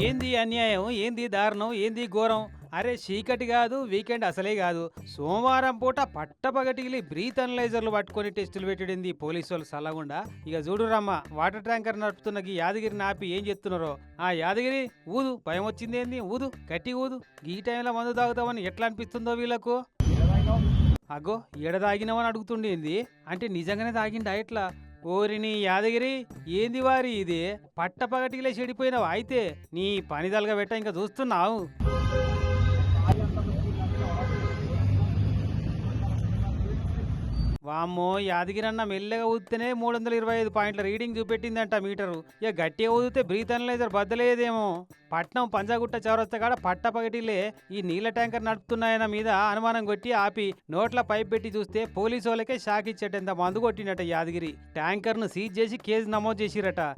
ఏంది అన్యాయం, ఏంది దారుణం, ఏంది ఘోరం? అరే చీకటి కాదు, వీకెండ్ అసలే కాదు. సోమవారం పూట పట్టపగటికి బ్రీత్ అనలైజర్లు పట్టుకొని టెస్టులు పెట్టింది పోలీసు వాళ్ళు సల్లగుండా. ఇక చూడురమ్మ, వాటర్ ట్యాంకర్ నడుపుతున్న ఈ యాదగిరిని ఆపి ఏం చెప్తున్నారో. ఆ యాదగిరి ఊదు, భయం వచ్చింది ఏంది, ఊదు, గట్టి ఊదు. ఈ టైంలో మందు తాగుతామని ఎట్లా అనిపిస్తుందో వీళ్ళకు. అగో ఎడ తాగినామని అడుగుతుండేంది, అంటే నిజంగానే తాగిండా ఎట్లా? ఓరిని యాదగిరి, ఏంది వారి ఇది? పట్టపగటికిలే చెడిపోయినావు అయితే. నీ పని తలగబెట్ట ఇంకా చూస్తున్నావు. వామ్మో, యాదగిరన్న మెల్లగా ఊదితేనే 325 పాయింట్ల రీడింగ్ చూపెట్టిందంట మీటరు. ఇక గట్టిగా ఊదితే బ్రీత్ అనలైజర్ బద్దలేదేమో. పట్నం పంజాగుట్ట చౌరస్తా కాడ పట్టపగటిలే ఈ నీళ్ల ట్యాంకర్ నడుపుతున్నాయన మీద అనుమానం కొట్టి ఆపి నోట్ల పైప్ పెట్టి చూస్తే పోలీసు వాళ్ళకే షాక్ ఇచ్చేటంత మందు కొట్టినట యాదగిరి. ట్యాంకర్ను సీజ్ చేసి కేసు నమోదు చేసిరట.